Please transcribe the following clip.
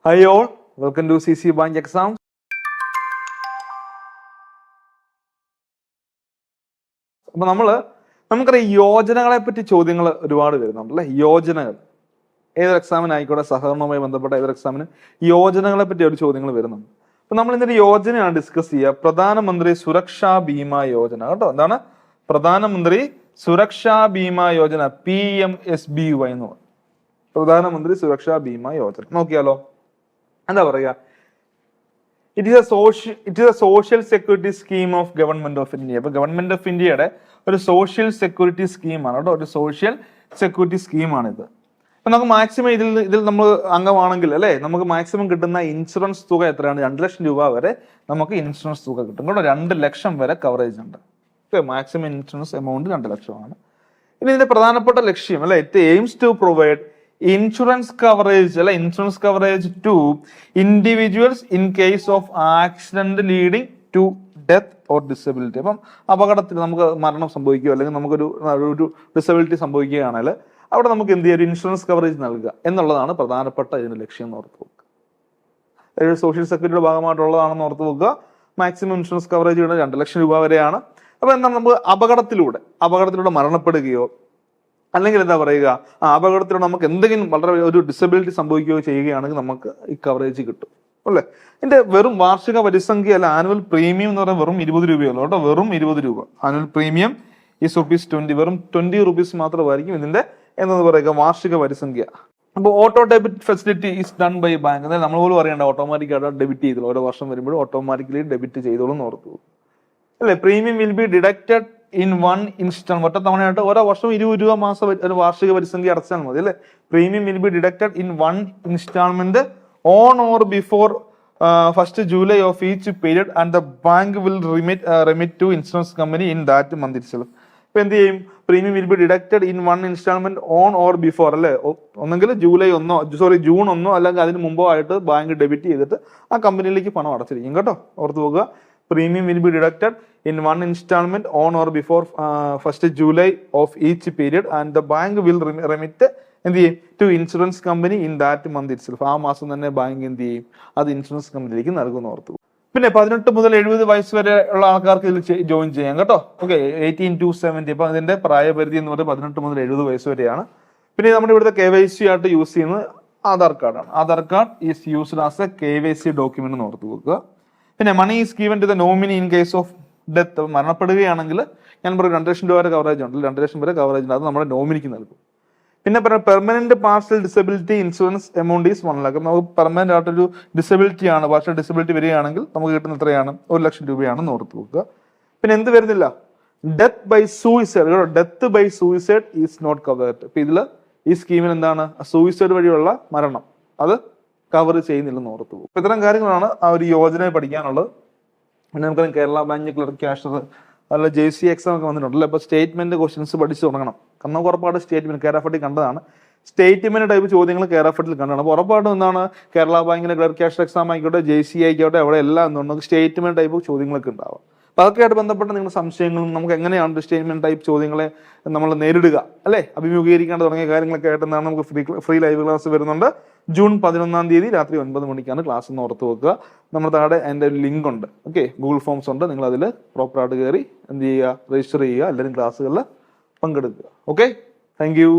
Hi all, welcome to CC Bank Exams. അപ്പോൾ നമുക്കറിയാം യോജനകളെ പറ്റി ചോദ്യങ്ങൾ ഒരുപാട് വരുന്നുണ്ടല്ലേ. യോജനകൾ ഏതൊരു എക്സാമിനായിക്കോട്ടെ, സഹകരണവുമായി ബന്ധപ്പെട്ട ഏതൊരു എക്സാമിന് യോജനകളെ പറ്റി ഒരു ചോദ്യങ്ങൾ വരുന്നുണ്ട്. അപ്പൊ നമ്മൾ ഇന്നൊരു യോജനയാണ് ഡിസ്കസ് ചെയ്യുക, പ്രധാനമന്ത്രി സുരക്ഷാ ബീമാ യോജന. കേട്ടോ, എന്താണ് പ്രധാനമന്ത്രി സുരക്ഷാ ബീമാ യോജന, PMSBY എന്ന് പറയും. പ്രധാനമന്ത്രി സുരക്ഷാ ബീമാ യോജന നോക്കിയാലോ. എന്താ പറയുക? It is A social security scheme of government of India. അപ്പൊ ഗവൺമെന്റ് ഓഫ് ഇന്ത്യയുടെ ഒരു സോഷ്യൽ സെക്യൂരിറ്റി സ്കീമാണ് കേട്ടോ, ഒരു സോഷ്യൽ സെക്യൂരിറ്റി സ്കീമാണിത്. അപ്പൊ നമുക്ക് മാക്സിമം ഇതിൽ നമ്മൾ അംഗമാണെങ്കിൽ അല്ലെ, നമുക്ക് മാക്സിമം കിട്ടുന്ന ഇൻഷുറൻസ് തുക എത്രയാണ്? 2 ലക്ഷം രൂപ വരെ നമുക്ക് ഇൻഷുറൻസ് തുക കിട്ടും കേട്ടോ. 2 ലക്ഷം വരെ കവറേജ് ഉണ്ട്. മാക്സിമം ഇൻഷുറൻസ് എമൗണ്ട് 2 ലക്ഷമാണ്. ഇനി ഇതിന്റെ പ്രധാനപ്പെട്ട ലക്ഷ്യം അല്ലെ, it aims to provide insurance coverage അല്ലെ, insurance coverage to individuals in case of accident leading to death or disability. അപ്പം അപകടത്തിൽ നമുക്ക് മരണം സംഭവിക്കുകയോ അല്ലെങ്കിൽ നമുക്കൊരു ഡിസബിലിറ്റി സംഭവിക്കുകയാണെങ്കിൽ അവിടെ നമുക്ക് എന്ത് ചെയ്യാം, ഒരു ഇൻഷുറൻസ് കവറേജ് നൽകുക എന്നുള്ളതാണ് പ്രധാനപ്പെട്ട ഇതിന്റെ ലക്ഷ്യം എന്ന് ഓർത്ത് വെക്കുക. അതായത് സോഷ്യൽ സെക്യൂരിറ്റിയുടെ ഭാഗമായിട്ടുള്ളതാണെന്ന് ഓർത്ത് വെക്കുക. മാക്സിമം ഇൻഷുറൻസ് കവറേജ് 2 ലക്ഷം രൂപ വരെയാണ്. അപ്പൊ എന്താണ്, നമുക്ക് അപകടത്തിലൂടെ മരണപ്പെടുകയോ അല്ലെങ്കിൽ എന്താ പറയുക, അപകടത്തിലൂടെ നമുക്ക് എന്തെങ്കിലും വളരെ ഒരു ഡിസബിലിറ്റി സംഭവിക്കുകയോ ചെയ്യുകയാണെങ്കിൽ നമുക്ക് ഈ കവറേജ് കിട്ടും അല്ലേ. ഇതിന്റെ വെറും വാർഷിക പരിസംഖ്യ അല്ല, ആനുവൽ പ്രീമിയം എന്ന് പറയുന്നത് വെറും 20 രൂപയുള്ളൂ കേട്ടോ, വെറും 20 രൂപ. ആനുവൽ പ്രീമിയം ഈസ് ₹20, വെറും 20 rupees മാത്രമായിരിക്കും ഇതിന്റെ എന്നത് പറയുക വാർഷിക പരിസംഖ്യ. അപ്പോൾ auto debit facility is done by bank. അതായത് നമ്മൾ പോലും അറിയേണ്ട, ഓട്ടോമാറ്റിക്കായിട്ട് ഡെബിറ്റ് ചെയ്തോളൂ, ഓരോ വർഷം വരുമ്പോഴും ഓട്ടോമാറ്റിക്കലി ഡെബിറ്റ് ചെയ്തോളൂ എന്ന് ഓർത്തു അല്ലെ. Premium will be deducted in 1 ഇൻസ്റ്റൾമെന്റ്. ഒറ്റ തവണയായിട്ട് ഓരോ വർഷം 20 രൂപ മാസം ഒരു വാർഷിക പരിസംഖ്യ അടച്ചാൽ മതി അല്ലെ. Premium will be deducted in 1 instalment on or before 1st July of each period and the bank will remit to insurance company in that month itself. ഇപ്പൊ എന്ത് ചെയ്യും, premium will be deducted in 1 instalment on or before അല്ലെ, ഒന്നെങ്കിൽ June 1 അല്ലെങ്കിൽ അതിന് മുമ്പോ ആയിട്ട് bank debit ചെയ്തിട്ട് ആ കമ്പനിയിലേക്ക് പണം അടച്ചിരിക്കും കേട്ടോ, ഓർത്ത് പോകുക. Premium will be deducted in 1 installment on or before 1st July of each period and the bank will remit എന്ത് ചെയ്യും to insurance company in that month itself. ആ മാസം തന്നെ ബാങ്ക് എന്ത് ചെയ്യും, അത് ഇൻഷുറൻസ് കമ്പനിയിലേക്ക് നൽകുന്ന ഓർത്തു. പിന്നെ 18 മുതൽ 70 വയസ്സ് വരെ ഉള്ള ആൾക്കാർക്ക് ഇതിൽ ജോയിൻ ചെയ്യാം കേട്ടോ. Okay, 18 to 70. അപ്പൊ അതിന്റെ പ്രായപരിധി എന്ന് പറയുന്നത് 18 മുതൽ 70 വയസ്സ് വരെയാണ്. പിന്നെ നമ്മുടെ ഇവിടുത്തെ KYC ആയിട്ട് യൂസ് ചെയ്യുന്നത് ആധാർ കാർഡാണ്. Aadhaar card is used as a KYC document എന്ന് ഓർത്ത് വെക്കുക. പിന്നെ money is given to the nominee in case of death. മരണപ്പെടുകയാണെങ്കിൽ ഞാൻ പറയും 2 ലക്ഷം രൂപ വരെ കവറേജ് ഉണ്ട്, 2 ലക്ഷം വരെ കവറേജ് ഉണ്ട്, അത് നമ്മുടെ നോമിനിക്ക് നൽകും. പിന്നെ permanent partial disability insurance amount is 1 lakh. നമുക്ക് പെർമനന്റ് ആയിട്ടൊരു ഡിസബിലിറ്റി ആണ്, പാർഷ്യൽ ഡിസബിലിറ്റി വരികയാണെങ്കിൽ നമുക്ക് കിട്ടുന്ന എത്രയാണ്, 1 ലക്ഷം രൂപയാണെന്ന് ഓർത്ത് വെക്കുക. പിന്നെ എന്ത് വരുന്നില്ല, death by suicide. Death by suicide is not covered. ഇപ്പൊ ഇതില് ഈ സ്കീമിൽ എന്താണ്, സൂയിസൈഡ് വഴിയുള്ള മരണം അത് കവർ ചെയ്യുന്നില്ലെന്ന് ഓർത്തു പോകും. അപ്പൊ ഇത്തരം കാര്യങ്ങളാണ് ആ ഒരു യോജനയെ പഠിക്കാനുള്ളത്. പിന്നെ നമുക്കറിയാം കേരള ബാങ്ക് ക്ലർക്ക് ക്യാഷർ അല്ല JC എക്സാം ഒക്കെ വന്നിട്ടുണ്ടല്ലോ. അപ്പൊ സ്റ്റേറ്റ്മെന്റ് ക്വസ്റ്റ്യൻസ് പഠിച്ചു തുടങ്ങണം. കാരണം നമുക്ക് ഉറപ്പായിട്ട് സ്റ്റേറ്റ്മെന്റ് കേരളഫട്ടിൽ കണ്ടതാണ്, സ്റ്റേറ്റ്മെന്റ് ടൈപ്പ് ചോദ്യങ്ങൾ കേരളഫട്ടിൽ കണ്ടതാണ്. അപ്പൊ ഉറപ്പായിട്ടും എന്താണ്, കേരള ബാങ്കിന്റെ ക്ലർക്ക് ക്യാഷർ എക്സാം ആയിക്കോട്ടെ, JC ആയിക്കോട്ടെ, അവിടെ എല്ലാം എന്തുകൊണ്ട് സ്റ്റേറ്റ്മെന്റ് ടൈപ്പ് ചോദ്യങ്ങളൊക്കെ ഉണ്ടാവാം. അപ്പൊ അതൊക്കെയായിട്ട് ബന്ധപ്പെട്ട നിങ്ങളുടെ സംശയങ്ങളും നമുക്ക് എങ്ങനെയാണ് സ്റ്റേറ്റ്മെന്റ് ടൈപ്പ് ചോദ്യങ്ങളെ നമ്മൾ നേരിടുക അല്ലെ, അഭിമുഖീകരിക്കേണ്ട തുടങ്ങിയ കാര്യങ്ങളൊക്കെ ആയിട്ട് എന്താണ് നമുക്ക് ഫ്രീ ലൈവ് ക്ലാസ് വരുന്നുണ്ട്. ജൂൺ 11 രാത്രി 9 മണിക്കാണ് ക്ലാസ് എന്ന് ഓർത്ത് വെക്കുക. നമ്മുടെ താഴെ എൻ്റെ ഒരു ലിങ്ക് ഉണ്ട്, ഓക്കെ, ഗൂഗിൾ ഫോംസ് ഉണ്ട്, നിങ്ങൾ അതിൽ പ്രോപ്പറായിട്ട് കയറി എന്ത് ചെയ്യുക, രജിസ്റ്റർ ചെയ്യുക, എല്ലാവരും ക്ലാസ്സുകളിൽ പങ്കെടുക്കുക. Okay, thank you.